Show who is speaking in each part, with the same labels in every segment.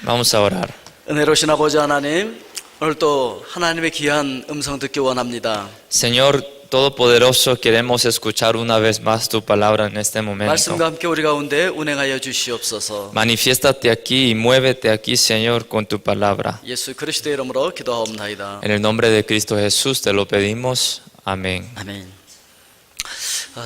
Speaker 1: Vamos a orar.
Speaker 2: 은혜로우신 아버지 하나님, 오늘 또 하나님의 귀한 음성 듣기 원합니다.
Speaker 1: Señor Todopoderoso, queremos escuchar una vez más tu palabra en este momento.
Speaker 2: 말씀과 함께 우리 가운데 운행하여 주시옵소서.
Speaker 1: Manifiéstate aquí y muévete aquí, Señor, con tu palabra.
Speaker 2: 예수 그리스도의 이름으로 기도하옵나이다.
Speaker 1: En el nombre de Cristo Jesús te lo pedimos. Amén.
Speaker 2: 아멘.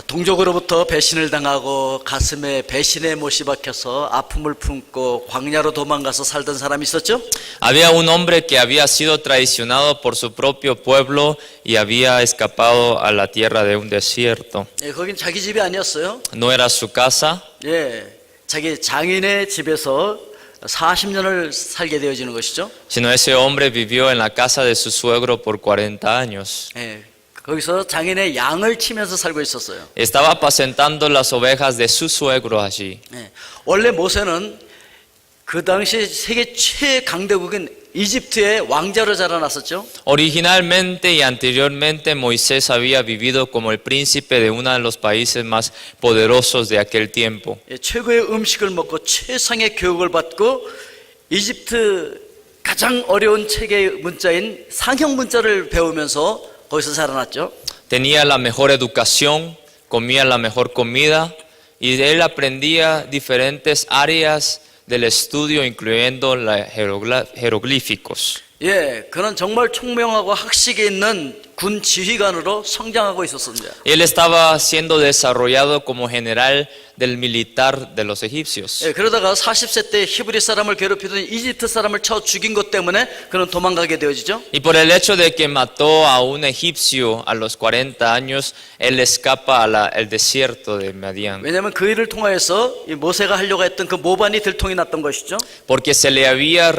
Speaker 2: 동족으로부터 배신을 당하고 가슴에 배신의 못이 박혀서 아픔을 품고 광야로 도망가서 살던 사람이 있었죠?
Speaker 1: Había un hombre que había sido traicionado por su propio pueblo y había escapado a la tierra de un desierto.
Speaker 2: 예, 거긴 자기 집이 아니었어요.
Speaker 1: No era su casa,
Speaker 2: 예, 자기 장인의 집에서 40년을 살게 되어지는 것이죠.
Speaker 1: sino ese hombre vivió en la casa de su suegro por 40 años.
Speaker 2: 예, 거기서 장인의 양을 치면서 살고 있었어요.
Speaker 1: Estaba apacentando las ovejas de su suegro allí.
Speaker 2: 예, 원래 모세는 그 당시 세계 최강대국인 이집트의 왕자로 자라났었죠.
Speaker 1: Originalmente y anteriormente Moisés había vivido como el príncipe de uno de los países más poderosos de aquel tiempo.
Speaker 2: 예, 최고의 음식을 먹고 최상의 교육을 받고 이집트 가장 어려운 체계의 문자인 상형 문자를 배우면서 거기서 자라났죠.
Speaker 1: Tenía la mejor educación, comía la mejor comida y él aprendía diferentes áreas del estudio, incluyendo los jeroglíficos.
Speaker 2: 예, 그는 정말 총명하고 학식이 있는 군 지휘관으로 성장하고 있었습니다.
Speaker 1: Él estaba siendo desarrollado como general del militar de los egipcios.
Speaker 2: 예, 그러다가 40세 때 히브리 사람을 괴롭히던 이집트 사람을 쳐 죽인 것 때문에 그는 도망가게 되어지죠.
Speaker 1: Y por el hecho de que mató a un egipcio a los 40 años, él escapa al desierto de Madián.
Speaker 2: 왜냐하면 그 일을 통하여서 이 모세가 하려고 했던 그 모반이 들통이 났던 것이죠.
Speaker 1: Porque se le había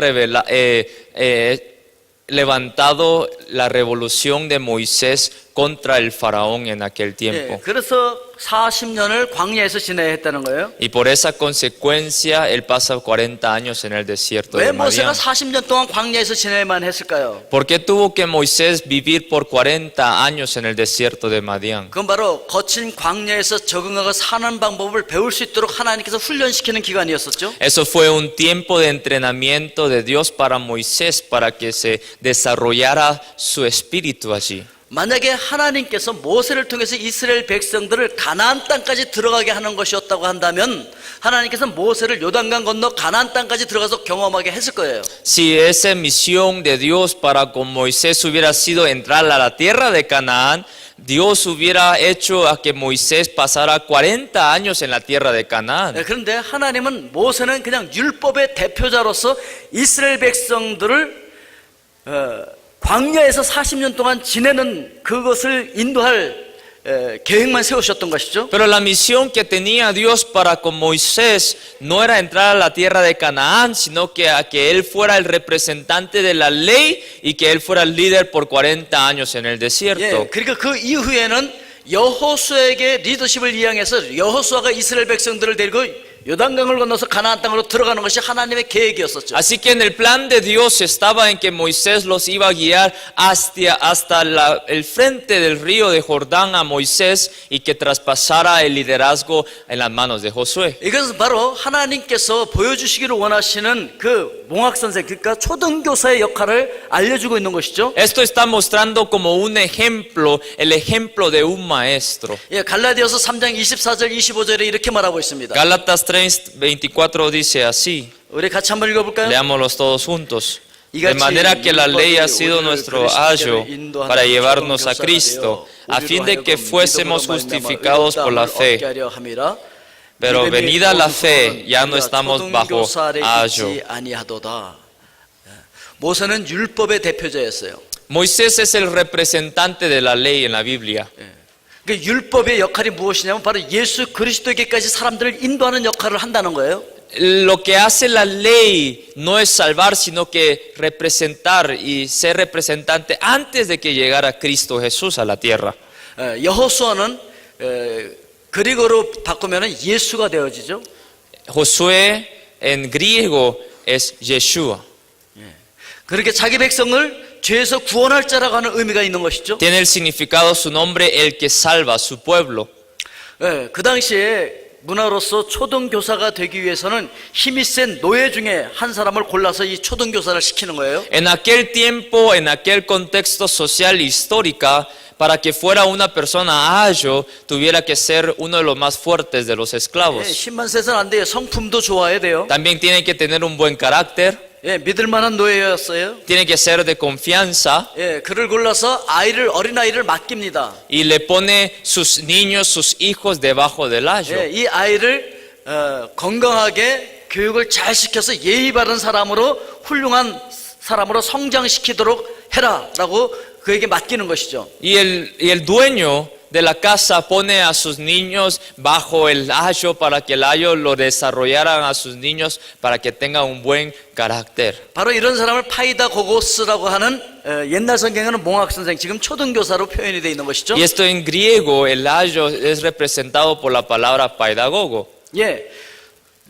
Speaker 1: levantado la revolución de Moisés contra el faraón en aquel
Speaker 2: 예,
Speaker 1: tiempo.
Speaker 2: 그래서 40년을 광야에서 지내야 했다는 거예요.
Speaker 1: Y por esa consecuencia, él pasa 40 años en el desierto
Speaker 2: 왜
Speaker 1: de
Speaker 2: 모세가
Speaker 1: Madián.
Speaker 2: 40년 동안 광야에서 지내야만 했을까요?
Speaker 1: ¿Por qué tuvo que Moisés vivir por 40 años en el desierto de Madián?
Speaker 2: 그건 바로 거친 광야에서 적응하고 사는 방법을 배울 수 있도록 하나님께서 훈련시키는 기간이었었죠.
Speaker 1: Eso fue un tiempo de entrenamiento de Dios para Moisés para que se desarrollara su espíritu allí.
Speaker 2: 만약에 하나님께서 모세를 통해서 이스라엘 백성들을 가나안 땅까지 들어가게 하는 것이었다고 한다면 하나님께서 모세를 요단강 건너 가나안 땅까지 들어가서 경험하게 했을 거예요.
Speaker 1: Si esa misión de Dios para con Moisés hubiera sido entrar a la tierra de Canaán, Dios hubiera hecho a que Moisés pasara 40 años en la tierra de Canaán.
Speaker 2: 그런데 하나님은 모세는 그냥 율법의 대표자로서 이스라엘 백성들을 광야에서 40년 동안 지내는 그것을 인도할 계획만 세우셨던 것이죠.
Speaker 1: Pero la misión que tenía Dios para con Moisés no era entrar a la tierra de Canaán, sino que a que él fuera el representante de la ley y que él fuera el líder por 40 años en el desierto.
Speaker 2: 예, 그러니까 그 이후에는 여호수아에게 리더십을 이양해서 여호수아가 이스라엘 백성들을 데리고 요단강을 건너서 가나안 땅으로 들어가는 것이 하나님의 계획이었었죠.
Speaker 1: Así que en el plan de Dios estaba en que Moisés los iba a guiar hasta el frente del río de Jordán a Moisés y que traspasara el liderazgo en las manos de Josué.
Speaker 2: 이것은 바로 하나님께서 보여주시기를 원하시는 그 몽학선생, 그러니까 초등교사의 역할을 알려주고 있는 것이죠.
Speaker 1: Esto está mostrando como un ejemplo, el ejemplo de un maestro.
Speaker 2: 예, 갈라디아서 3장 24절 25절에 이렇게 말하고 있습니다.
Speaker 1: Gálatas 3:24 dice así,
Speaker 2: 우리 같이 한번 읽어볼까요?
Speaker 1: leámoslos todos juntos. De manera que la ley ha sido nuestro ayo para llevarnos a Cristo, a fin de que fuésemos justificados por la fe. Pero venida la fe, ya no estamos bajo ayo.
Speaker 2: 모세는 율법의 대표자였어요.
Speaker 1: Moisés es el representante de la ley en la Biblia.
Speaker 2: 그 율법의 역할이 무엇이냐면 바로 예수 그리스도에게까지 사람들을 인도하는 역할을 한다는 거예요.
Speaker 1: Lo que hace la ley no es salvar, sino que representar y ser representante antes de que llegara Cristo Jesús a la tierra.
Speaker 2: 여호수아는 그리고로 바꾸면 예수가 되어지죠.
Speaker 1: Josué en griego es Yeshua.
Speaker 2: 그렇게 자기 백성을 죄에서 구원할 자라고 하는 의미가 있는 것이죠.
Speaker 1: Tiene el significado su nombre, el que salva a su pueblo.
Speaker 2: 그 당시에 문화로서 초등교사가 되기 위해서는 힘이 센 노예 중에 한 사람을 골라서 이 초등교사를 시키는 거예요.
Speaker 1: En aquel tiempo, en aquel contexto social histórica, para que fuera una persona ayo, tuviera que ser uno de los más fuertes de los
Speaker 2: 예,
Speaker 1: esclavos.
Speaker 2: 힘만 세서는 안 돼요. 성품도 좋아야 돼요.
Speaker 1: También tiene que tener un buen carácter,
Speaker 2: 예, 믿을 만한 노예였어요.
Speaker 1: tiene que ser de confianza
Speaker 2: 예, 그를 골라서 어린아이를 맡깁니다.
Speaker 1: y le pone sus niños, sus hijos debajo del ayo.
Speaker 2: 예, 이 아이를 건강하게 교육을 잘 시켜서 예의 바른 사람으로 훌륭한 사람으로 성장시키도록 해라라고 그에게 맡기는 것이죠.
Speaker 1: Y el dueño de la casa pone a sus niños bajo el ayo para que el ayo lo desarrollaran a sus niños para que tengan un buen carácter.
Speaker 2: 바로 이런 사람을 파이다 고고스라고 하는 옛날 성경에는 몽학 선생, 지금 초등교사로 표현이 되어 있는 것이죠.
Speaker 1: Y esto en griego, el ayo es representado por la palabra pedagogo.
Speaker 2: 예,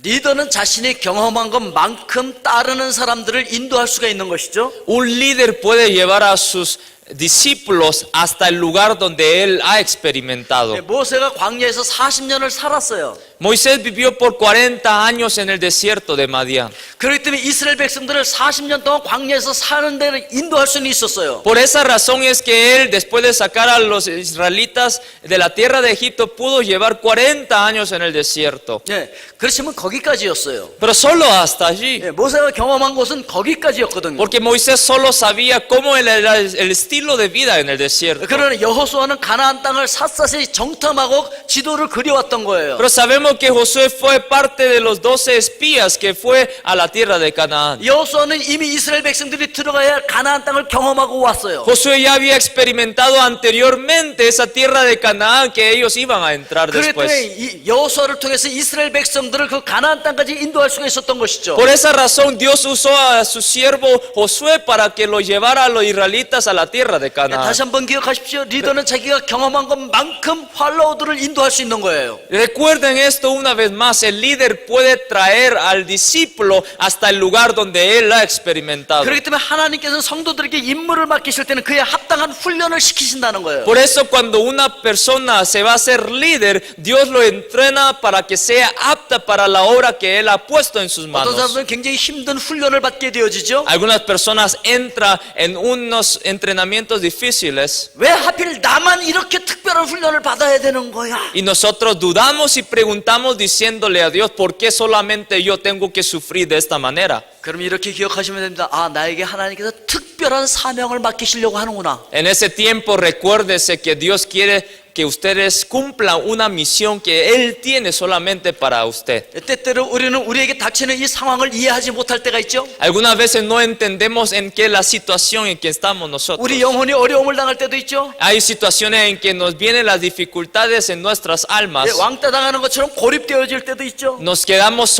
Speaker 2: 리더는 자신이 경험한 것만큼 따르는 사람들을 인도할 수가 있는 것이죠.
Speaker 1: Un líder puede llevar a sus discípulos hasta el lugar donde él ha experimentado.
Speaker 2: 예, 모세가 광야에서 40년을 살았어요.
Speaker 1: Moisés vivió por 40 años en el desierto de Madián.
Speaker 2: 그렇기 때문에 이스라엘 백성들을 40년 동안 광야에서 사는 데를 인도할 수는 있었어요.
Speaker 1: Por esa razón es que él, después de sacar a los israelitas de la tierra de Egipto, pudo llevar 40 años en el desierto.
Speaker 2: 예, 그렇지만 거기까지였어요.
Speaker 1: Pero solo hasta allí.
Speaker 2: 예, 모세가 경험한 곳은 거기까지였거든요.
Speaker 1: Porque Moisés solo sabía cómo era el estilo de vida en el desierto.
Speaker 2: 그러나 여호수아는 가나안 땅을 샅샅이 정탐하고 지도를 그려왔던 거예요.
Speaker 1: Pero sabemos que Josué fue parte de los 12 espías que fue a la tierra de Canaán.
Speaker 2: 여호수아는 이미 이스라엘 백성들이 들어가야 할 가나안 땅을 경험하고 왔어요.
Speaker 1: Josué ya había experimentado anteriormente esa tierra de Canaán que ellos iban a entrar
Speaker 2: 그렇기
Speaker 1: después.
Speaker 2: 때문에 이 여호수아를 통해서 이스라엘 백성들을 그 가나안 땅까지 인도할 수가 있었던 것이죠.
Speaker 1: Por esa razón Dios usó a su siervo Josué para que lo llevara a los israelitas a la tierra de Canaán.
Speaker 2: 다시 한번 기억하십시오. 리더는 자기가 경험한 것만큼 팔로워들을 인도할 수 있는 거예요.
Speaker 1: Recuerden esto una vez más, el líder puede traer al discípulo hasta el lugar donde él ha experimentado.
Speaker 2: 그렇기 때문에 하나님께서는 성도들에게 임무를 맡기실 때는 그에 합당한 훈련을 시키신다는 거예요.
Speaker 1: Por eso cuando una persona se va a ser líder, Dios lo entrena para que sea apta para la obra que él ha puesto en sus
Speaker 2: 어떤
Speaker 1: manos.
Speaker 2: 사람들은 굉장히 힘든 훈련을 받게 되어지죠.
Speaker 1: Algunas personas entran en unos entrenamientos difíciles
Speaker 2: 왜 하필 나만 이렇게 특별한 훈련을 받아야 되는 거야?
Speaker 1: y nosotros dudamos y preguntamos diciéndole a Dios, ¿por qué solamente yo tengo que sufrir de esta manera?
Speaker 2: 그럼 이렇게 기억하시면 됩니다. 아, 나에게 하나님께서 특별한 사명을 맡기시려고 하는구나.
Speaker 1: En ese tiempo recuérdese que Dios quiere que ustedes cumplan una misión que Él tiene solamente para usted.
Speaker 2: 때때로 우리는 우리에게 닥치는 이 상황을 이해하지 못할 때가 있죠.
Speaker 1: Algunas veces no entendemos en qué la situación en que estamos nosotros.
Speaker 2: 우리 영혼이 어려움을 당할 때도 있죠.
Speaker 1: Hay situaciones en que nos vienen las dificultades en nuestras almas.
Speaker 2: 왕따 당하는 것처럼 고립되어질 때도 있죠.
Speaker 1: Nos quedamos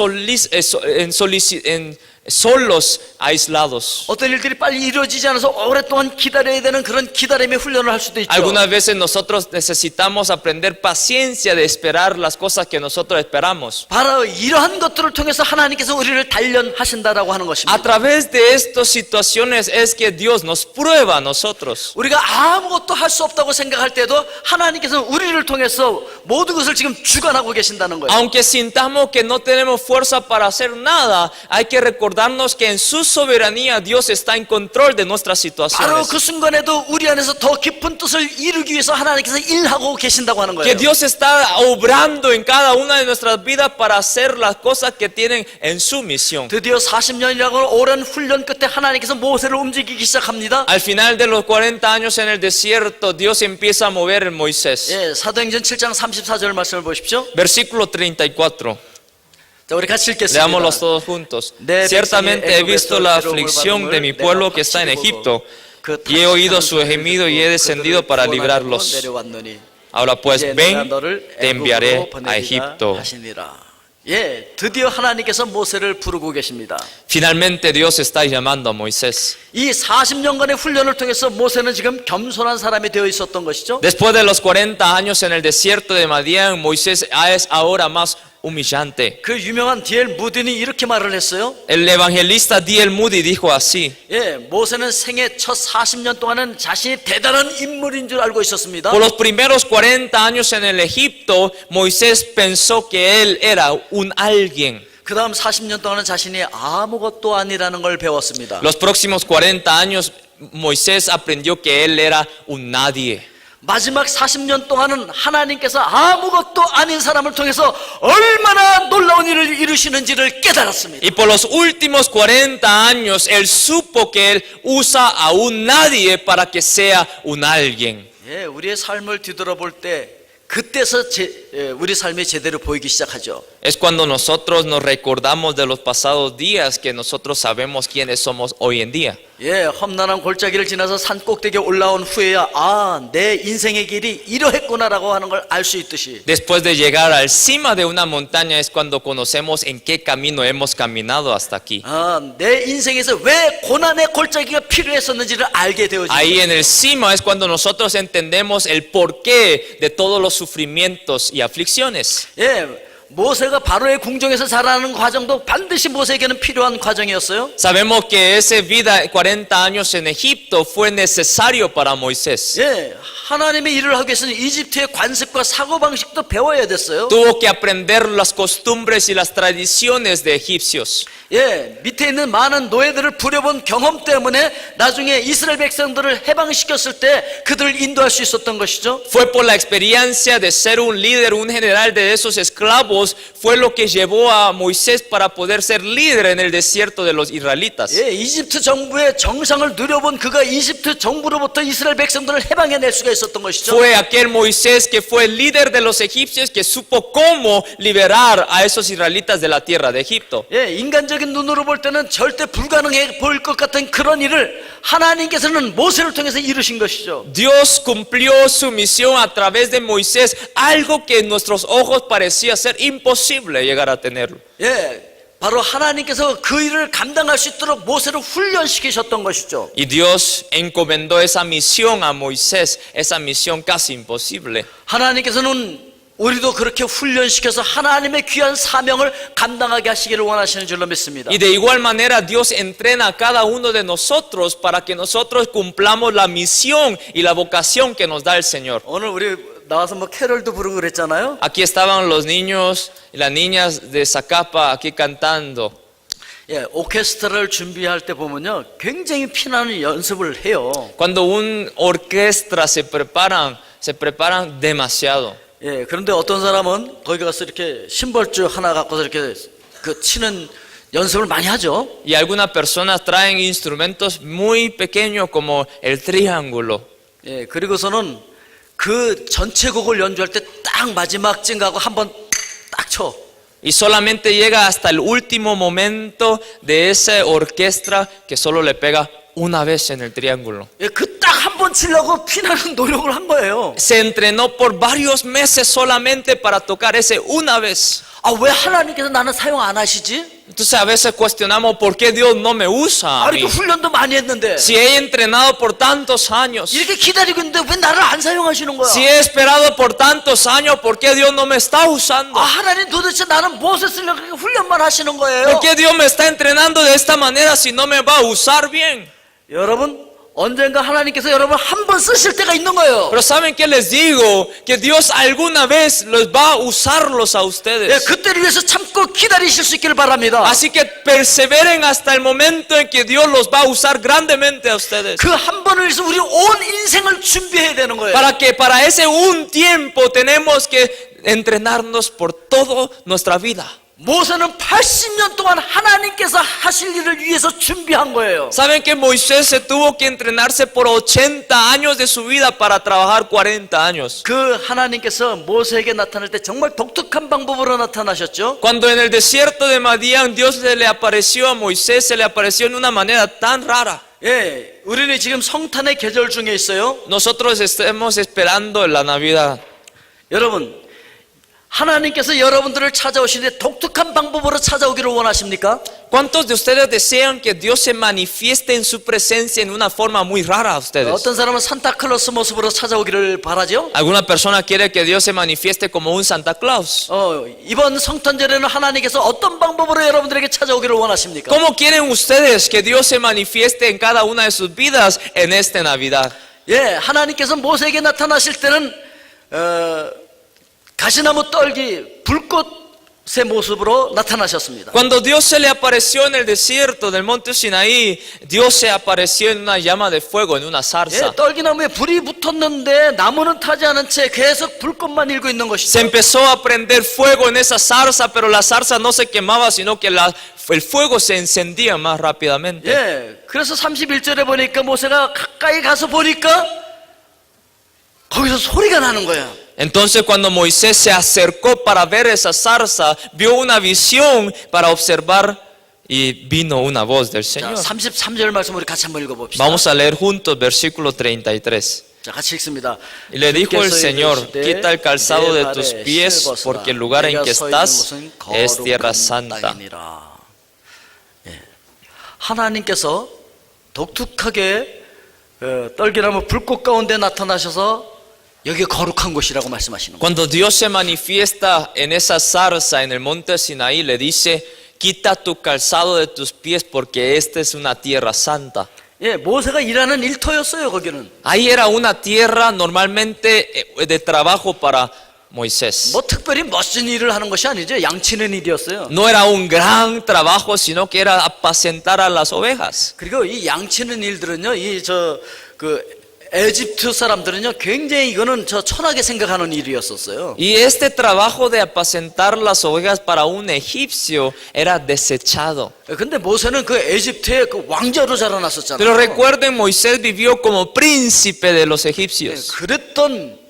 Speaker 1: solos, aislados.
Speaker 2: 어떤 일들이 빨리 이루어지지 않아서 오랫동안 기다려야 되는 그런 기다림의 훈련을 할 수도 있죠.
Speaker 1: Algunas veces nosotros necesitamos aprender paciencia de esperar las cosas que nosotros esperamos.
Speaker 2: 바로 이러한 것들을 통해서 하나님께서 우리를 단련하신다라고 하는
Speaker 1: A
Speaker 2: 것입니다.
Speaker 1: través de estas situaciones es que Dios nos prueba a nosotros.
Speaker 2: 우리가 아무것도 할 수 없다고 생각할 때도 하나님께서는 우리를 통해서 모든 것을 지금 주관하고 계신다는 거예요.
Speaker 1: Aunque sintamos que no tenemos fuerza para hacer nada, hay que recordarnos que en su soberanía Dios está en control de nuestras
Speaker 2: 바로
Speaker 1: situaciones.
Speaker 2: 그 순간에도 우리 안에서 더 깊은 뜻을 이루기 위해서 하나님께서 일하고 계신다고 하는
Speaker 1: Que
Speaker 2: 거예요.
Speaker 1: Dios está obrando en cada una de nuestras vidas para hacer las cosas que tienen en su misión.
Speaker 2: 드디어 40년이라고 오랜 훈련 끝에 하나님께서 모세를 움직이기 시작합니다.
Speaker 1: Al final de los 40 años en el desierto, Dios empieza a mover en Moisés.
Speaker 2: 예, 사도행전 7장 34절 말씀을 보십시오.
Speaker 1: Versículo 34.
Speaker 2: 자, 우리 같이 읽겠습니다.
Speaker 1: Leámoslos todos juntos. Ciertamente he visto la aflicción de mi pueblo que está en Egipto, y he oído su gemido y he descendido para librarlos. Ahora pues ven, te enviaré a Egipto.
Speaker 2: 예, 드디어 하나님께서 모세를 부르고 계십니다.
Speaker 1: Finalmente Dios está llamando a Moisés.
Speaker 2: 이 40년간의 훈련을 통해서 모세는 지금 겸손한 사람이 되어 있었던 것이죠.
Speaker 1: Después de los 40 años en el desierto de Madián, Moisés es ahora más humillante.
Speaker 2: 그 유명한 D.L. 무딘이 이렇게 말을 했어요.
Speaker 1: El evangelista D.L. Moody dijo así:
Speaker 2: 예, 모세는 생애 첫 40년 동안은 자신이 대단한 인물인 줄 알고 있었습니다.
Speaker 1: por los primeros 40 años en el Egipto, Moisés pensó que él era un alguien.
Speaker 2: 그 다음 40년 동안은 자신이 아무것도 아니라는 걸 배웠습니다.
Speaker 1: Los próximos 40 años, Moisés aprendió que él era un nadie.
Speaker 2: 마지막 40년 동안은 하나님께서 아무것도 아닌 사람을 통해서 얼마나 놀라운 일을 이루시는지를 깨달았습니다.
Speaker 1: Y por los últimos 40 años, él supo que él usa a un nadie para que sea un alguien.
Speaker 2: 예, 우리의 삶을 뒤돌아볼 때 그때서 우리 삶이 제대로 보이기 시작하죠.
Speaker 1: Es cuando nosotros nos recordamos de los pasados días que nosotros sabemos quiénes somos hoy en día.
Speaker 2: 예, 험난한 골짜기를 지나서 산 꼭대기에 올라온 후에야 내 인생의 길이 이러했구나라고 하는 걸 알 수 있듯이
Speaker 1: Después de llegar al cima de una montaña es cuando conocemos en qué camino hemos caminado hasta aquí.
Speaker 2: 내 인생에서 왜 고난의 골짜기가 필요했었는지를 알게 되어집니다.
Speaker 1: Ahí en el cima es cuando nosotros entendemos el porqué de todos los sufrimientos y aflicciones.
Speaker 2: 예, 모세가 바로의 궁정에서 자라는 과정도 반드시 모세에게는 필요한 과정이었어요.
Speaker 1: Sabemos que esa vida 40 años en Egipto fue necesario para Moisés.
Speaker 2: 예, 하나님의 일을 하기 위해서는 이집트의 관습과 사고방식도 배워야 됐어요.
Speaker 1: Tuvo que aprender las costumbres y las tradiciones de egipcios.
Speaker 2: 예, 밑에 있는 많은 노예들을 부려본 경험 때문에 나중에 이스라엘 백성들을 해방시켰을 때 그들을 인도할 수 있었던 것이죠.
Speaker 1: Fue por la experiencia de ser un líder, un general de esos esclavos, fue lo que llevó a Moisés para poder ser líder en el desierto de los israelitas.
Speaker 2: 예, 이집트 정부의 정상을 누려본 그가 이집트 정부로부터 이스라엘 백성들을 해방해낼 수가 있었던 것이죠.
Speaker 1: Fue aquel Moisés que fue el líder de los egipcios que supo cómo liberar a esos israelitas de la tierra de Egipto.
Speaker 2: 예, 인간적인 눈으로 볼 때는 절대 불가능해 보일 것 같은 그런 일을 하나님께서는 모세를 통해서 이루신 것이죠.
Speaker 1: Dios cumplió su misión a través de Moisés, algo que en nuestros ojos parecía ser imposible llegar a tenerlo.
Speaker 2: 예, 바로 하나님께서 그 일을 감당할 수 있도록 모세를 훈련시키셨던 것이죠.
Speaker 1: Y Dios encomendó esa misión a Moisés, esa misión casi imposible.
Speaker 2: 하나님께서는 우리도 그렇게 훈련시켜서 하나님의 귀한 사명을 감당하게 하시기를 원하시는 줄로 믿습니다.
Speaker 1: Y de igual manera Dios entrena a cada uno de nosotros para que nosotros cumplamos la misión y la vocación que nos da el Señor.
Speaker 2: 오늘 우리 나와서 뭐 캐럴도 부르고 그랬잖아요.
Speaker 1: Aquí estaban los niños y las niñas de Zacapa aquí cantando.
Speaker 2: 예, 오케스트라를 준비할 때 보면요, 굉장히 피나는 연습을 해요.
Speaker 1: Cuando un orquesta se preparan demasiado.
Speaker 2: 예, 그런데 어떤 사람은 거기 가서 이렇게 심벌주 하나 갖고서 이렇게 그 치는 연습을 많이 하죠.
Speaker 1: Y algunas personas traen instrumentos muy pequeños como el triángulo.
Speaker 2: 예, 그리고서는 그 전체 곡을 연주할 때 딱 마지막 찡가고 한번 딱 쳐.
Speaker 1: Y solamente llega hasta el último momento de esa orquesta que solo le pega una vez en el triángulo.
Speaker 2: 예, 그 딱 한 번 치려고 피나는 노력을 한 거예요.
Speaker 1: Se entrenó por varios meses solamente para tocar ese una vez.
Speaker 2: 왜 하나님께서 나는 사용 안 하시지?
Speaker 1: Entonces a veces cuestionamos por qué Dios no me usa a mí.
Speaker 2: 이렇게 훈련도 많이 했는데
Speaker 1: Si he entrenado por tantos años,
Speaker 2: 이렇게 기다리고 있는데 왜 나를 안 사용하시는 거야?
Speaker 1: si he esperado por tantos años, ¿por qué Dios no me está usando?
Speaker 2: 하나님 도대체 나는 무엇을 쓰려고 그렇게 훈련만 하시는 거예요?
Speaker 1: ¿Por qué Dios me está entrenando de esta manera si no me va a usar bien?
Speaker 2: 여러분, 언젠가 하나님께서 여러분 한 번 쓰실 때가 있는 거예요.
Speaker 1: Pero ¿saben qué les digo? Que Dios alguna vez los va a usarlos a
Speaker 2: 예,
Speaker 1: ustedes.
Speaker 2: 그때를 위해서 참고 기다리실 수 있기를 바랍니다.
Speaker 1: Así que perseveren hasta el momento en que Dios los va a usar grandemente a ustedes.
Speaker 2: 그 한 번을 위해서 우리 온 인생을 준비해야 되는 거예요.
Speaker 1: Para ese un tiempo tenemos que entrenarnos por toda nuestra vida.
Speaker 2: 모세는 80년 동안 하나님께서 하실 일을 위해서 준비한 거예요.
Speaker 1: ¿Saben que Moisés se tuvo que entrenarse por 80 años de su vida para trabajar 40 años?
Speaker 2: 그 하나님께서 모세에게 나타날 때 정말 독특한 방법으로 나타나셨죠.
Speaker 1: Cuando en el desierto de Madián Dios se le apareció a Moisés, se le apareció en una manera tan rara.
Speaker 2: 예, 우리는 지금 성탄의 계절 중에 있어요.
Speaker 1: Nosotros estamos esperando la Navidad.
Speaker 2: 여러분, 하나님께서 여러분들을 찾아오시는데 독특한 방법으로 찾아오기를 원하십니까?
Speaker 1: ¿Cuántos de ustedes desean que Dios se manifieste en su presencia en una forma muy rara a ustedes?
Speaker 2: 어떤 사람은 산타클로스 모습으로 찾아오기를 바라죠.
Speaker 1: ¿Alguna persona quiere que Dios se manifieste como un Santa Claus?
Speaker 2: 이번 성탄절에는 하나님께서 어떤 방법으로 여러분들에게 찾아오기를 원하십니까?
Speaker 1: ¿Cómo quieren ustedes que Dios se manifieste en cada una de sus vidas en esta Navidad?
Speaker 2: 예, 하나님께서 모세에게 나타나실 때는 가시나무 떨기 불꽃의 모습으로 나타나셨습니다.
Speaker 1: Cuando Dios se le apareció en el desierto del monte Sinaí, Dios se apareció en una llama de fuego, en una zarza.
Speaker 2: 예, 떨기나무에 불이 붙었는데 나무는 타지 않은 채 계속 불꽃만 일고 있는 것이죠.
Speaker 1: Se empezó a prender fuego en esa zarza, pero la zarza no se quemaba, sino que el fuego se encendía más rápidamente.
Speaker 2: 예, 그래서 31절에 보니까 모세가 가까이 가서 보니까 거기서 소리가 나는 거야.
Speaker 1: Entonces cuando Moisés se acercó para ver esa zarza, vio una visión para observar y vino una voz del
Speaker 2: 자,
Speaker 1: Señor.
Speaker 2: 33절 말씀 우리 같이 한번 읽어봅시다.
Speaker 1: Vamos a leer juntos versículo 33.
Speaker 2: 자, 같이 읽습니다.
Speaker 1: Y le dijo el
Speaker 2: 주께서
Speaker 1: Señor,
Speaker 2: 이르시되
Speaker 1: quita el calzado
Speaker 2: 내
Speaker 1: de tus
Speaker 2: 발에
Speaker 1: pies,
Speaker 2: 신을 벗으라.
Speaker 1: porque el lugar en
Speaker 2: 내가
Speaker 1: que
Speaker 2: 서 있는
Speaker 1: estás
Speaker 2: 곳은
Speaker 1: es tierra
Speaker 2: 거룩한
Speaker 1: santa.
Speaker 2: 땅이니라. 예. 하나님께서 독특하게 떨기나무 불꽃 가운데 나타나셔서 여기 거룩한 곳이라고 말씀하시는 거예요.
Speaker 1: Cuando Dios se manifiesta en esa zarza en el monte Sinaí, le dice, quita tu calzado de tus pies porque esta es una tierra santa.
Speaker 2: 예, 모세가 일하는 일터였어요, 거기는.
Speaker 1: Ahí era una tierra normalmente de trabajo para Moisés.
Speaker 2: 뭐 특별히 멋진 일을 하는 것이 아니죠. 양치는 일이었어요.
Speaker 1: No era un gran trabajo, sino que era apacentar a las ovejas.
Speaker 2: 그리고 이 양치는 일들은요, 에집트 사람들은요, 굉장히 이거는 천하게 생각하는 일이었었어요.
Speaker 1: Y este trabajo de apacentar las ovejas para un egipcio era desechado.
Speaker 2: 근데 모세는 그 에집트의 그 왕자로 자라났었잖아요.
Speaker 1: Pero recuerden, Moisés vivió como príncipe de los egipcios.
Speaker 2: 그랬던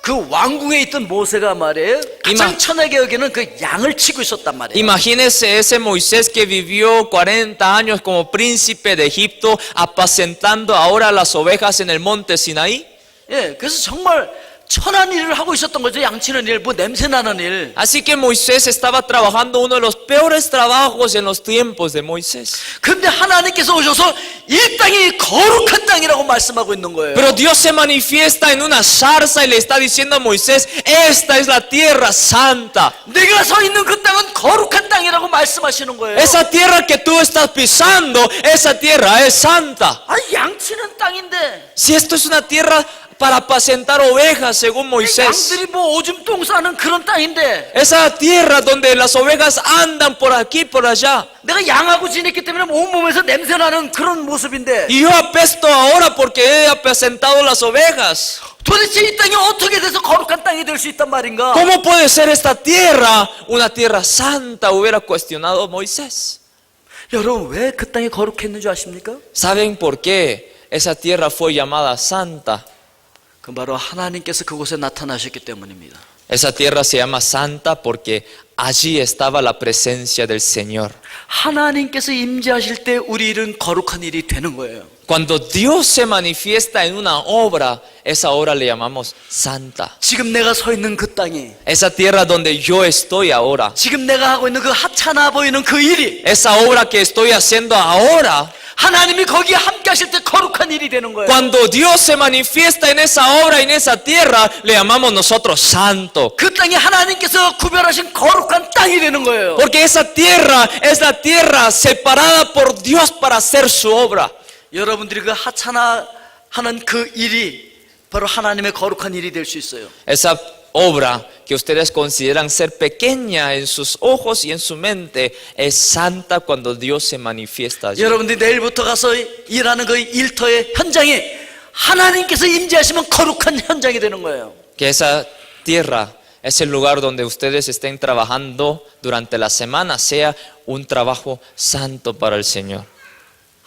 Speaker 2: 그 왕궁에 있던 모세가 말이에요, 가장 천하게 여기는 그 양을 치고 있었단 말이에요.
Speaker 1: Imagínese ese Moisés que vivió 40 años como príncipe de Egipto, apacentando ahora las ovejas en el monte Sinaí.
Speaker 2: 예, 그래서 정말 천한 일을 하고 있었던 거죠. 양치는 일, 뭐 냄새 나는 일.
Speaker 1: Así que Moisés estaba trabajando uno de los peores trabajos en los tiempos de Moisés.
Speaker 2: 근데 하나님께서 오셔서 이 땅이 거룩한 땅이라고 말씀하고 있는 거예요.
Speaker 1: Pero Dios se manifiesta en una zarza y le está diciendo a Moisés, esta es la tierra santa.
Speaker 2: 내가 서 있는 그 땅은 거룩한 땅이라고 말씀하시는 거예요.
Speaker 1: Esa tierra que tú estás pisando, esa tierra es santa.
Speaker 2: 아, 양치는 땅인데.
Speaker 1: Si esto es una tierra para apacentar ovejas, según Moisés.
Speaker 2: 양들이 뭐 오줌 똥 싸는 그런 땅인데.
Speaker 1: Esa tierra donde las ovejas andan por aquí, por allá.
Speaker 2: 내가 양하고 지냈기 때문에 온몸에서 냄새 나는 그런 모습인데.
Speaker 1: Y yo apesto ahora porque he apacentado las ovejas.
Speaker 2: 도대체 이 땅이 어떻게 돼서 거룩한 땅이 될 수 있단 말인가?
Speaker 1: ¿Cómo puede ser esta tierra una tierra santa? Hubiera cuestionado Moisés.
Speaker 2: 여러분, 왜 그 땅이 거룩했는 줄 아십니까?
Speaker 1: ¿Saben por qué esa tierra fue llamada santa?
Speaker 2: 그 바로 하나님께서 그곳에 나타나셨기 때문입니다.
Speaker 1: Esa tierra se llama santa porque allí estaba la presencia del Señor.
Speaker 2: 하나님께서 임재하실 때 우리 일은 거룩한 일이 되는 거예요.
Speaker 1: Cuando Dios se manifiesta en una obra, esa obra le llamamos santa.
Speaker 2: 지금 내가 서 있는 그 땅이,
Speaker 1: Esa tierra donde yo estoy ahora,
Speaker 2: 지금 내가 하고 있는 그 하찮아 보이는 그 일이
Speaker 1: esa obra que estoy haciendo ahora,
Speaker 2: 하나님이 거기에 함께 하실 때 거룩한 일이 되는 거예요.
Speaker 1: cuando Dios se manifiesta en esa obra, en esa tierra, le llamamos nosotros santo.
Speaker 2: 그 땅이 하나님께서 구별하신 거룩한 땅이 되는 거예요.
Speaker 1: Porque esa tierra es la tierra separada por Dios para hacer su obra.
Speaker 2: 여러분들이 그 하찮아 하는 그 일이 바로 하나님의 거룩한 일이 될 수 있어요.
Speaker 1: Esa obra que ustedes consideran ser pequeña en sus ojos y en su mente es santa cuando Dios se manifiesta allí.
Speaker 2: 여러분들이 내일부터 가서 일하는 그 일터의 현장에 하나님께서 임재하시면 거룩한 현장이 되는 거예요.
Speaker 1: Que esa tierra, ese lugar donde ustedes estén trabajando durante la semana, sea un trabajo santo para el Señor.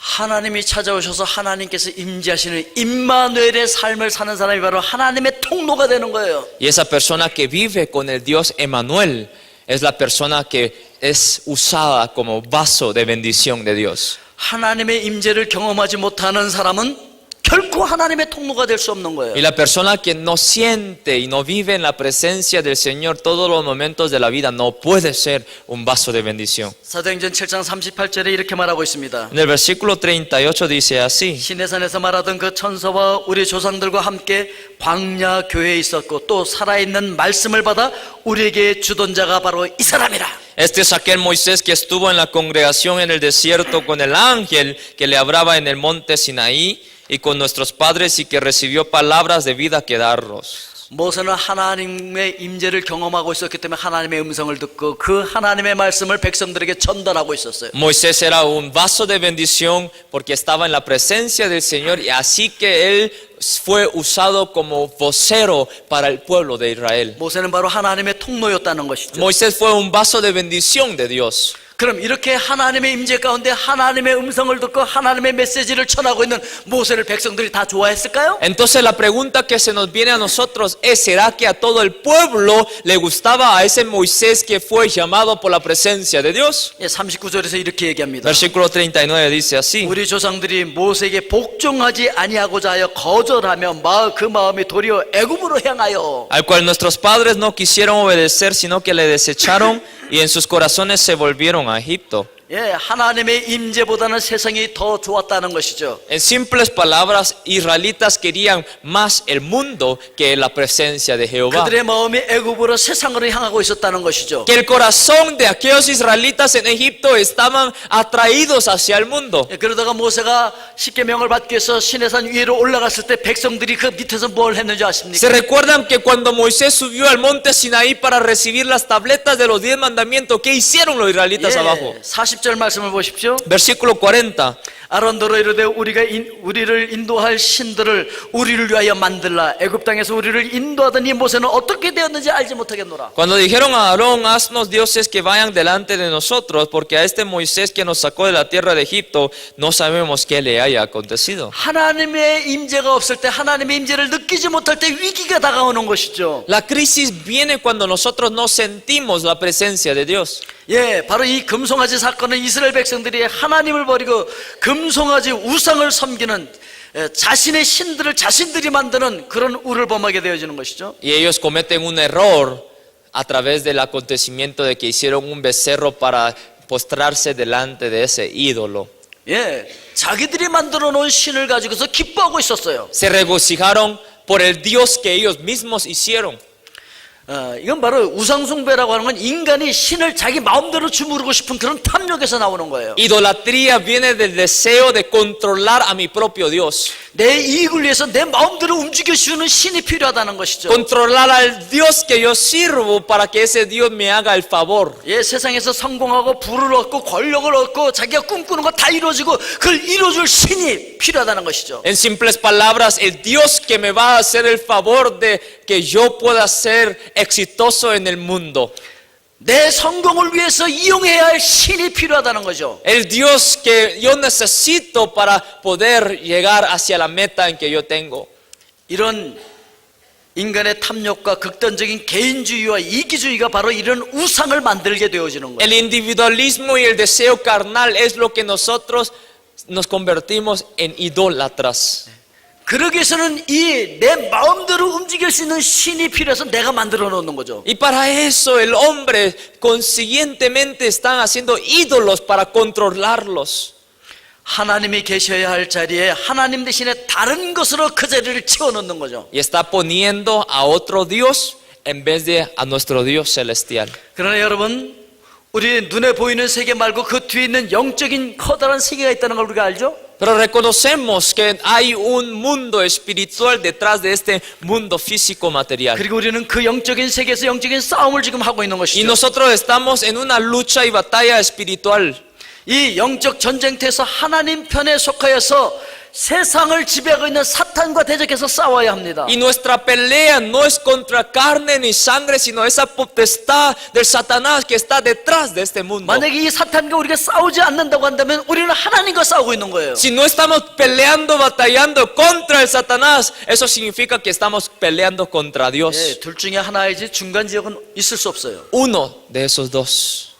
Speaker 2: 하나님이 찾아오셔서 하나님께서 임재하시는 임마누엘의 삶을 사는 사람이 바로 하나님의 통로가 되는 거예요.
Speaker 1: Y esa persona que vive con el Dios Emmanuel es la persona que es usada como vaso de bendición de Dios.
Speaker 2: 하나님의 임재를 경험하지 못하는 사람은 결코 하나님의 통로가 될 수 없는 거예요.
Speaker 1: Y la persona que no siente y no vive en la presencia del Señor todos los momentos de la vida no puede ser un vaso de bendición.
Speaker 2: 사도행전 7장 38절에 이렇게 말하고 있습니다.
Speaker 1: En el versículo 38 dice así:
Speaker 2: 시내산에서 말하던 그 천사와 우리 조상들과 함께 광야 교회에 있었고 또 살아있는 말씀을 받아 우리에게 주던 자가 바로 이 사람이라.
Speaker 1: Este es aquel Moisés que estuvo en la congregación en el desierto con el ángel que le hablaba en el monte Sinaí y con nuestros padres y que recibió palabras de vida que darnos.
Speaker 2: 모세는 하나님의 임재를 경험하고 있었기 때문에 하나님의 음성을 듣고 그 하나님의 말씀을 백성들에게 전달하고 있었어요.
Speaker 1: Moisés era un vaso de bendición porque estaba en la presencia del Señor y así que él fue usado como vocero para el pueblo de Israel.
Speaker 2: 모세는 바로 하나님의 통로였다는 것이죠.
Speaker 1: Moisés fue un vaso de bendición de Dios.
Speaker 2: 그럼 이렇게 하나님의 임재 가운데 하나님의 음성을 듣고 하나님의 메시지를 전하고 있는 모세를 백성들이 다 좋아했을까요?
Speaker 1: Entonces la pregunta que se nos viene a nosotros es: ¿será que a todo el pueblo le gustaba a ese Moisés que fue llamado por la presencia de Dios?
Speaker 2: 39절에서 이렇게 얘기합니다.
Speaker 1: Versículo 39 dice así:
Speaker 2: 우리 조상들이 모세에게 복종하지 아니하고자 하여 거절하며 그 마음이 도리어 애굽으로 향하여
Speaker 1: al cual nuestros padres no quisieron obedecer, sino que le desecharon y en sus corazones se volvieron a Egipto.
Speaker 2: 하나님의 임재보다는 세상이 더 좋았다는 것이죠.
Speaker 1: En simples palabras, israelitas querían más el mundo que la presencia de Jehová.
Speaker 2: 그들의 마음이 애굽으로 세상으로 향하고 있었다는 것이죠.
Speaker 1: Que el corazón de aquellos israelitas en Egipto estaban atraídos hacia el mundo.
Speaker 2: 그러다가 모세가 십계명을 받기 위해서 시내산 위로 올라갔을 때 백성들이 그 밑에서 뭘 했는지 아십니까?
Speaker 1: ¿Se recuerdan que cuando Moisés subió al monte Sinaí para recibir las tabletas de los 10 mandamientos, qué hicieron los israelitas abajo?
Speaker 2: 40절 말씀을 보십시오.
Speaker 1: Versículo 40.
Speaker 2: 아론더러 이르되 우리를 인도할 신들을 우리를 위하여 만들라. 애굽 땅에서 우리를 인도하던 이 모세는 어떻게 되었는지 알지 못하겠노라.
Speaker 1: Cuando dijeron a Aarón: haznos dioses que vayan delante de nosotros, porque a este Moisés que nos sacó de la tierra de Egipto no sabemos qué le haya acontecido.
Speaker 2: 하나님의 임재가 없을 때, 하나님의 임재를 느끼지 못할 때 위기가 다가오는 것이죠.
Speaker 1: La crisis viene cuando nosotros no sentimos la presencia de Dios.
Speaker 2: 바로 이 금송아지 사건은 이스라엘 백성들이 하나님을 버리고 금송아지 우상을 섬기는, 자신의 신들을 자신들이 만드는 그런 우를 범하게 되어지는 것이죠.
Speaker 1: Y ellos cometen un error a través del acontecimiento de que hicieron un becerro para postrarse delante de ese ídolo.
Speaker 2: 자기들이 만들어 놓은 신을 가지고서 기뻐하고 있었어요.
Speaker 1: Se regocijaron por el Dios que ellos mismos hicieron.
Speaker 2: 이건 바로 우상숭배라고 하는 건 인간이 신을 자기 마음대로 주무르고 싶은 그런 탐욕에서 나오는 거예요.
Speaker 1: Idolatría viene del deseo de controlar a mi propio Dios.
Speaker 2: 내 이익을 위해서 내 마음대로 움직여주는 신이 필요하다는 것이죠.
Speaker 1: Controlar al Dios que yo sirvo para que ese Dios me haga el favor.
Speaker 2: 세상에서 성공하고 부를 얻고 권력을 얻고 자기가 꿈꾸는 거 다 이루어지고 그걸 이루어줄 신이 필요하다는 것이죠.
Speaker 1: En simples palabras, el Dios que me va a hacer el favor de que yo pueda ser exitoso en el mundo.
Speaker 2: 내 성공을 위해서 이용해야 할 신이 필요하다는 거죠.
Speaker 1: El Dios que yo necesito para poder llegar hacia la meta en que yo tengo.
Speaker 2: 이런 인간의 탐욕과 극단적인 개인주의와 이기주의가 바로 이런 우상을 만들게 되어지는 거예요.
Speaker 1: El individualismo y el deseo carnal es lo que nosotros nos convertimos en idólatras.
Speaker 2: 그러기 위해서는 이 내 마음대로 움직일 수 있는 신이 필요해서 내가 만들어 놓는 거죠.
Speaker 1: Y para eso el hombre conscientemente están haciendo ídolos para controlarlos.
Speaker 2: 하나님이 계셔야 할 자리에 하나님 대신에 다른 것으로 그 자리를 채워넣는 거죠.
Speaker 1: Y está poniendo a otro Dios en vez de a nuestro Dios celestial.
Speaker 2: 그러나 여러분, 우리 눈에 보이는 세계 말고 그 뒤에 있는 영적인 커다란 세계가 있다는 걸 우리가 알죠?
Speaker 1: Pero reconocemos que hay un mundo espiritual detrás de este mundo físico material.
Speaker 2: 그리고 우리는 그 영적인 세계에서 영적인 싸움을 지금 하고 있는
Speaker 1: Y
Speaker 2: 것이죠.
Speaker 1: nosotros estamos en una lucha y batalla espiritual.
Speaker 2: 이 영적 전쟁터에서 하나님 편에 속하여서 세상을 지배하고 있는 사탄과 대적해서 싸워야 합니다.
Speaker 1: Y nuestra pelea no es contra carne ni sangre, sino esa potestad del Satanás que está detrás de este mundo.
Speaker 2: 만약에 이 사탄과 우리가 싸우지 않는다고 한다면 우리는 하나님과 싸우고 있는 거예요.
Speaker 1: Si no estamos peleando, batallando contra el Satanás, eso significa que estamos peleando contra Dios.
Speaker 2: 둘 중에 하나이지 중간 지역은 있을 수 없어요.
Speaker 1: Uno de esos dos.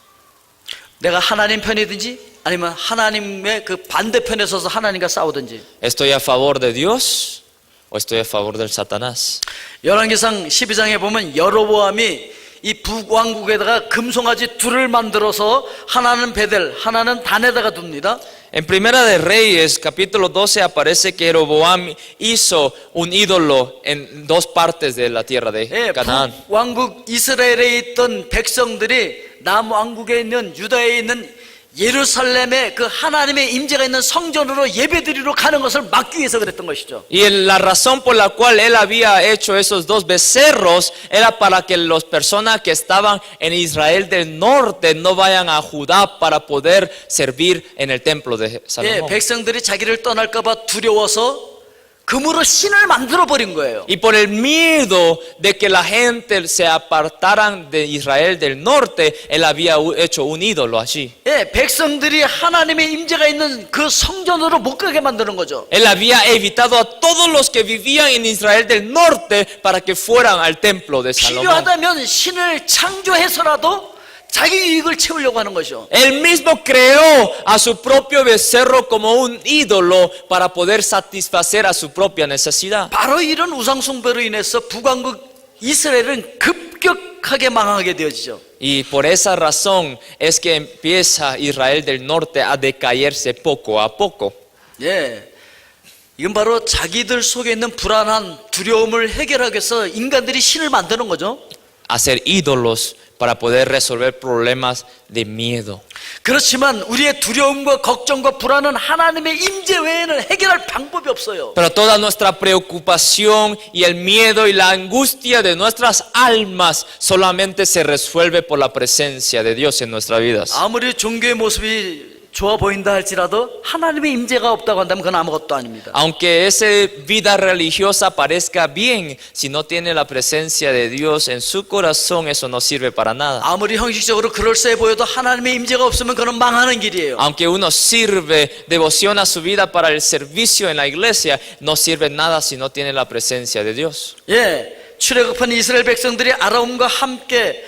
Speaker 2: 내가 하나님 편이든지 아니면 하나님의 그 반대편에 서서 하나님과 싸우든지.
Speaker 1: ¿Estoy a favor de Dios o estoy a favor del Satanás?
Speaker 2: 열왕기상 12장에 보면 여로보암이 이 북왕국에다가 금송아지 둘을 만들어서 하나는 베델, 하나는 단에다가 둡니다.
Speaker 1: En Primera de Reyes, capítulo 12, aparece que Jeroboam hizo un ídolo en dos partes de la tierra de
Speaker 2: 예,
Speaker 1: Canaán.
Speaker 2: 북왕국 이스라엘에 있던 백성들이 남왕국에 있는 유다에 있는 예루살렘에 그 하나님의 임재가 있는 성전으로 예배드리러 가는 것을 막기 위해서 그랬던 것이죠.
Speaker 1: Y la razón por la cual él había hecho esos dos becerros era para que las personas que estaban en Israel del norte no vayan a Judá para poder servir en el templo de
Speaker 2: 예,
Speaker 1: Salomón.
Speaker 2: 백성들이 자기를 떠날까 봐 두려워서 금으로 신을 만들어 버린 거예요.
Speaker 1: Y por el miedo de que la gente se apartaran de Israel del norte, él había hecho un ídolo allí.
Speaker 2: 예, 백성들이 하나님의 임재가 있는 그 성전으로 못 가게 만드는 거죠.
Speaker 1: Él había evitado a todos los que vivían en Israel del norte para que fueran al templo de Salomón.
Speaker 2: 필요하다면 신을 창조해서라도 자기 이익을 채우려고 하는 것이죠.
Speaker 1: Él mismo creó a su propio becerro como un ídolo para poder satisfacer a su propia necesidad.
Speaker 2: 바로 이런 우상숭배로 인해서 북왕국 이스라엘은 급격하게 망하게 되어지죠.
Speaker 1: Y por esa razón es que empieza Israel del norte a decaerse poco a poco.
Speaker 2: 예, 이건 바로 자기들 속에 있는 불안한 두려움을 해결하기 위해서 인간들이 신을 만드는 거죠.
Speaker 1: Hacer ídolos para poder resolver problemas de miedo.
Speaker 2: 그렇지만 우리의 두려움과 걱정과 불안은 하나님의 임재 외에는 해결할 방법이 없어요.
Speaker 1: Pero toda nuestra preocupación y el miedo y la angustia de nuestras almas solamente se resuelve por la presencia de Dios en nuestras vidas.
Speaker 2: 아무리 종교의 모습이 좋아 보인다 할지라도 하나님의 임재가 없다고 한다면 그건 아무것도 아닙니다.
Speaker 1: Aunque esa vida religiosa parezca bien, si no tiene la presencia de Dios en su corazón, eso no sirve para nada.
Speaker 2: 아무리 형식적으로 그럴싸해 보여도 하나님의 임재가 없으면 그건 망하는 길이에요.
Speaker 1: Aunque uno sirve, devociona su vida para el servicio en la iglesia, no sirve nada si no tiene la presencia de Dios.
Speaker 2: 예, 출애굽한 이스라엘 백성들이 아름과 함께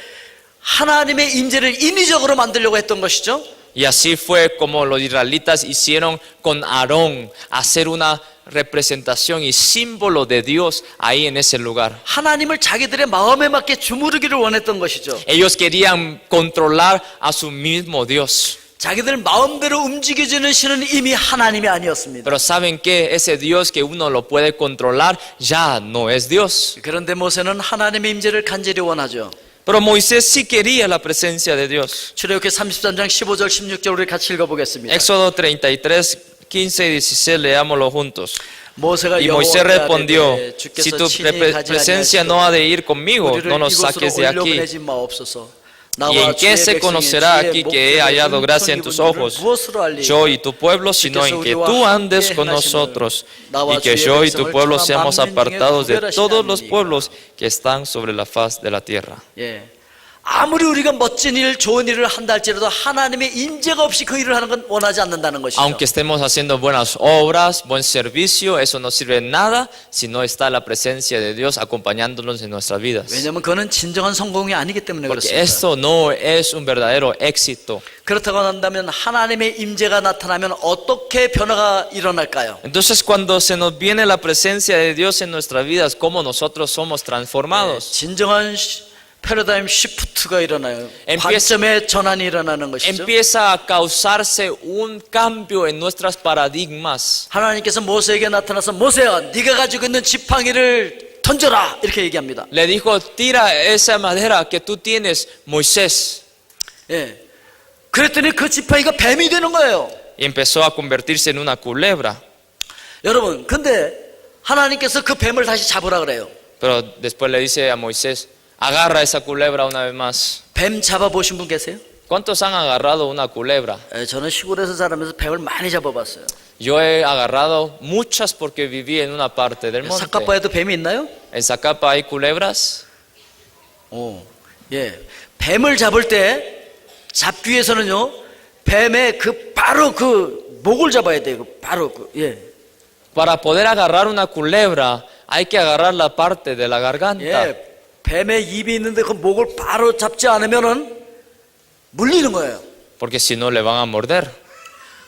Speaker 2: 하나님의 임재를 인위적으로 만들려고 했던 것이죠.
Speaker 1: Y así fue como los israelitas hicieron con Aarón, hacer una representación y símbolo de Dios ahí en ese lugar.
Speaker 2: 하나님을 자기들의 마음에 맞게 주무르기를 원했던 것이죠.
Speaker 1: Ellos querían controlar a su mismo Dios.
Speaker 2: 자기들 마음대로 움직여지는 신은 이미 하나님이 아니었습니다.
Speaker 1: Pero ¿saben qué? Ese Dios que uno lo puede controlar ya no es Dios.
Speaker 2: 그런데 모세는 하나님의 임재를 간절히 원하죠.
Speaker 1: Pero Moisés sí quería la presencia de Dios.
Speaker 2: 출애굽기 33장 15절 16절 우리 같이 읽어보겠습니다.
Speaker 1: Éxodo 33, 15 y 16, leámoslo juntos.
Speaker 2: 모세가
Speaker 1: Y Moisés
Speaker 2: 여호와께
Speaker 1: respondió,
Speaker 2: 아뢰되
Speaker 1: si
Speaker 2: 주께서
Speaker 1: tu
Speaker 2: 친히 가지
Speaker 1: presencia no ha de ir conmigo,
Speaker 2: 우리를
Speaker 1: no nos
Speaker 2: 이곳으로
Speaker 1: saques de aquí.
Speaker 2: 올려보내지 마옵소서.
Speaker 1: ¿Y en qué se conocerá aquí que he hallado gracia en tus ojos, yo y tu pueblo, sino en que tú andes con nosotros, y que yo y tu pueblo seamos apartados de todos los pueblos que están sobre la faz de la tierra?
Speaker 2: 예. 아무리 우리가 멋진 일, 좋은 일을 한다 할지라도 하나님의 임재가 없이 그 일을 하는 건 원하지 않는다는 것이죠.
Speaker 1: Aunque estemos haciendo buenas obras, buen servicio, eso no sirve de nada si no está la presencia de Dios acompañándonos en nuestras vidas.
Speaker 2: 왜냐하면 그거는 진정한 성공이 아니기 때문에
Speaker 1: Porque
Speaker 2: 그렇습니다.
Speaker 1: esto no es un verdadero éxito.
Speaker 2: 그렇다고 한다면 하나님의 임재가 나타나면 어떻게 변화가 일어날까요?
Speaker 1: Entonces, cuando se nos viene la presencia de Dios en nuestras vidas, ¿cómo nosotros somos transformados?
Speaker 2: 진정한 패러다임 시프트가 일어나요. 관점의 전환이 일어나는 것이죠.
Speaker 1: Empieza a causarse un cambio en nuestras paradigmas.
Speaker 2: 하나님께서 모세에게 나타나서 모세야, 네가 가지고 있는 지팡이를 던져라 이렇게 얘기합니다.
Speaker 1: Le dijo, tira esa madera que tú tienes, Moisés.
Speaker 2: 예, 그랬더니 그 지팡이가 뱀이 되는 거예요.
Speaker 1: Y empezó a convertirse en una culebra.
Speaker 2: 여러분, 근데 하나님께서 그 뱀을 다시 잡으라 그래요.
Speaker 1: Pero después le dice a Moisés, agarra esa culebra una vez más.
Speaker 2: 뱀 잡아보신 분 계세요?
Speaker 1: ¿Cuántos han agarrado una culebra?
Speaker 2: 저는 시골에서 자라면서 뱀을 많이 잡아봤어요.
Speaker 1: Yo he agarrado muchas porque viví en una parte del monte.
Speaker 2: 삭카바에도 뱀이 있나요?
Speaker 1: ¿En Zacapa hay culebras?
Speaker 2: 예. 뱀을 잡을 때 잡기 위해서는요, 뱀의 바로 그 목을 잡아야 돼요. 바로 예.
Speaker 1: Para poder agarrar una culebra hay que agarrar la parte de la garganta.
Speaker 2: 예. 뱀의 입이 있는데 그 목을 바로 잡지 않으면은 물리는 거예요.
Speaker 1: Porque si no le van a morder.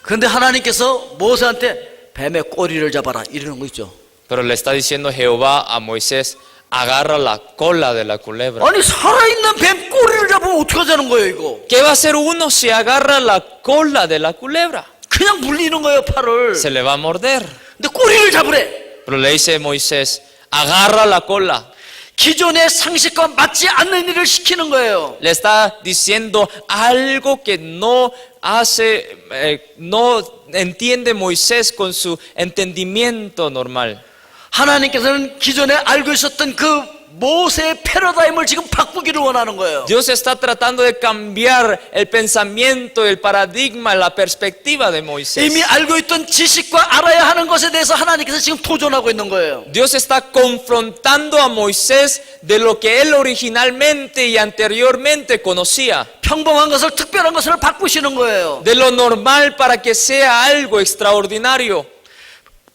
Speaker 2: 그런데 하나님께서 모세한테 뱀의 꼬리를 잡아라 이러는 거 있죠.
Speaker 1: Pero le está diciendo Jehová a Moisés, agarra la cola de la culebra.
Speaker 2: 아니 살아있는 뱀 꼬리를 잡으면 어떻게 하자는 거예요 이거?
Speaker 1: ¿Qué va a hacer uno si agarra la cola de la culebra?
Speaker 2: 그냥 물리는 거예요 팔을.
Speaker 1: Se le va a morder.
Speaker 2: 근데 꼬리를 잡으래.
Speaker 1: Pero le dice Moisés, agarra la cola.
Speaker 2: 기존의 상식과 맞지 않는 일을 시키는 거예요.
Speaker 1: Le está diciendo algo que no hace, no entiende Moisés con su entendimiento normal.
Speaker 2: 하나님께서는 기존에 알고 있었던 그 모세의 패러다임을 지금 바꾸기를 원하는 거예요.
Speaker 1: Dios está tratando de cambiar el pensamiento, el paradigma, la perspectiva de Moisés.
Speaker 2: 이미 알고 있던 지식과 알아야 하는 것에 대해서 하나님께서 지금 도전하고 있는 거예요.
Speaker 1: Dios está confrontando a Moisés de lo que él originalmente y anteriormente conocía.
Speaker 2: 평범한 것을 특별한 것을 바꾸시는 거예요.
Speaker 1: De lo normal para que sea algo extraordinario.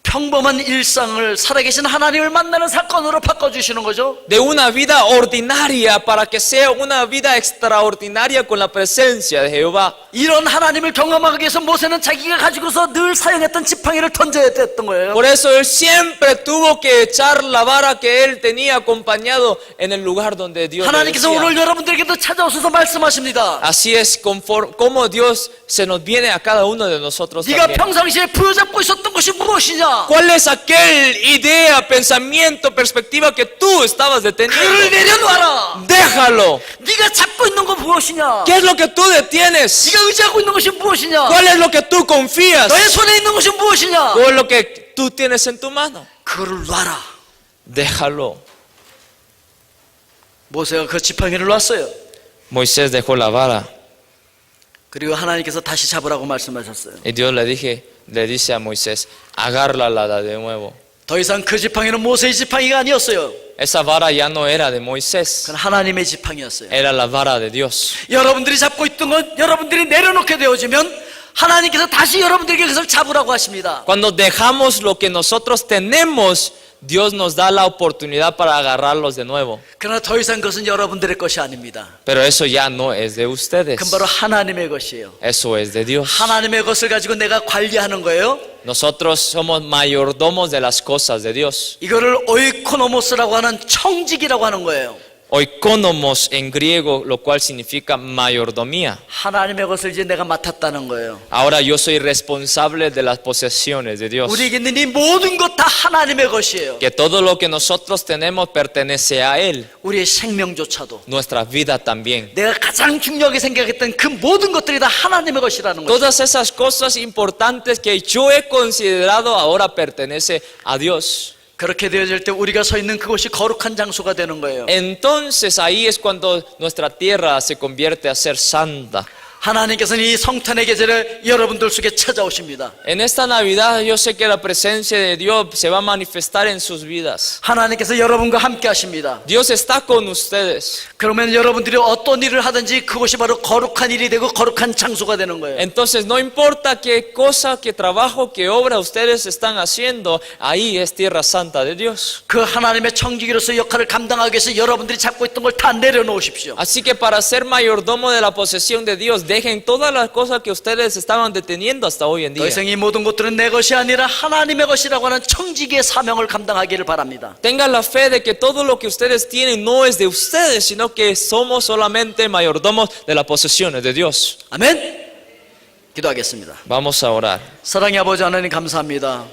Speaker 2: 평범한 일상을 살아계신 하나님을 만나는 사건으로 바꿔주시는 거죠.
Speaker 1: De una vida ordinaria para que sea una vida extraordinaria con la presencia de Jehová.
Speaker 2: 이런 하나님을 경험하기 위해서 모세는 자기가 가지고서 늘 사용했던 지팡이를 던져야 됐던 거예요.
Speaker 1: Por eso él siempre tuvo que echar la vara que él tenía acompañado en el lugar donde Dios le
Speaker 2: 하나님께서
Speaker 1: decía.
Speaker 2: 오늘 여러분들에게도 찾아오셔서 말씀하십니다.
Speaker 1: Así es como Dios se nos viene a cada uno de nosotros
Speaker 2: 네가
Speaker 1: también.
Speaker 2: 평상시에 부여잡고 있었던 것이 무엇이냐?
Speaker 1: ¿Cuál es aquel idea, pensamiento, perspectiva que tú estabas
Speaker 2: 그를
Speaker 1: deteniendo?
Speaker 2: 내려놓아라.
Speaker 1: Déjalo.
Speaker 2: 네가 잡고 있는 건 무엇이냐?
Speaker 1: ¿Qué es lo que tú detienes?
Speaker 2: 네가 의지하고 있는 것이 무엇이냐?
Speaker 1: ¿Cuál es lo que tú confías?
Speaker 2: 너의 손에 있는 것이 무엇이냐?
Speaker 1: ¿Cuál es lo que tú tienes en tu mano?
Speaker 2: 그를 놔라.
Speaker 1: Déjalo.
Speaker 2: 모세가 그 지팡이를 놨어요.
Speaker 1: Moisés dejó la vara
Speaker 2: 그리고 하나님께서 다시 잡으라고 말씀하셨어요.
Speaker 1: y Dios le dice a Moisés, agárrala de nuevo.
Speaker 2: 더 이상 그 지팡이는 모세의 지팡이가 아니었어요.
Speaker 1: Esa vara ya no era de Moisés,
Speaker 2: 그건 하나님의 지팡이였어요.
Speaker 1: era la vara de Dios.
Speaker 2: 여러분들이 잡고 있던 건 여러분들이 내려놓게 되어지면 하나님께서 다시 여러분들에게 그것을 잡으라고 하십니다.
Speaker 1: Cuando dejamos lo que nosotros tenemos, Dios nos da la oportunidad para agarrarlos de nuevo.
Speaker 2: 그러나 더 이상 그것은 여러분들의 것이 아닙니다.
Speaker 1: Pero eso ya no es de ustedes.
Speaker 2: 그건 바로 하나님의 것이에요.
Speaker 1: Eso es de Dios.
Speaker 2: 하나님의 것을 가지고 내가 관리하는 거예요.
Speaker 1: Nosotros somos mayordomos de las cosas de Dios.
Speaker 2: 이거를 오이코노모스라고 하는 청직이라고 하는 거예요.
Speaker 1: Oikonomos en griego, lo cual significa mayordomía.
Speaker 2: 하나님의 것을 이제 내가 맡았다는 거예요.
Speaker 1: Ahora yo soy responsable de las posesiones de Dios.
Speaker 2: 우리에게 있는 이 모든 것 다 하나님의 것이에요.
Speaker 1: Que todo lo que nosotros tenemos pertenece a Él.
Speaker 2: 우리의 생명조차도
Speaker 1: Nuestra vida también.
Speaker 2: 내가 가장 중요하게 생각했던 그 모든 것들이 다 하나님의 것이라는 거죠.
Speaker 1: Todas esas cosas importantes que yo he considerado ahora pertenece a Dios.
Speaker 2: 그렇게 되어질 때 우리가 서 있는 그곳이 거룩한 장소가 되는 거예요.
Speaker 1: Entonces ahí es cuando nuestra tierra se convierte a ser santa.
Speaker 2: 하나님께서는 이 성탄의 계절에 여러분들 속에 찾아오십니다.
Speaker 1: En esta Navidad yo sé que la presencia de Dios se va a manifestar en sus vidas.
Speaker 2: 하나님께서 여러분과 함께 하십니다.
Speaker 1: Dios está con ustedes.
Speaker 2: 그러면 여러분들이 어떤 일을 하든지 그것이 바로 거룩한 일이 되고 거룩한 장소가 되는 거예요.
Speaker 1: Entonces no importa qué cosa, qué trabajo, qué obra ustedes están haciendo, ahí es tierra santa de Dios.
Speaker 2: 그 하나님의 청지기로서 역할을 감당하기 위해서 여러분들이 잡고 있던 걸 다 내려놓으십시오.
Speaker 1: Así que para ser mayordomo de la posesión de Dios, dejen todas las cosas que ustedes estaban deteniendo hasta hoy en
Speaker 2: 더
Speaker 1: día.
Speaker 2: 이상 이 모든 것들은 내 것이 아니라 하나님의 것이라고 하는 청지기의 사명을 감당하기를 바랍니다.
Speaker 1: Tengan la fe de que todo lo que ustedes tienen no es de ustedes, sino que somos solamente mayordomos de las posesiones de Dios.
Speaker 2: 아멘. 기도하겠습니다.
Speaker 1: Vamos a orar.
Speaker 2: 사랑의 아버지 하나님 감사합니다.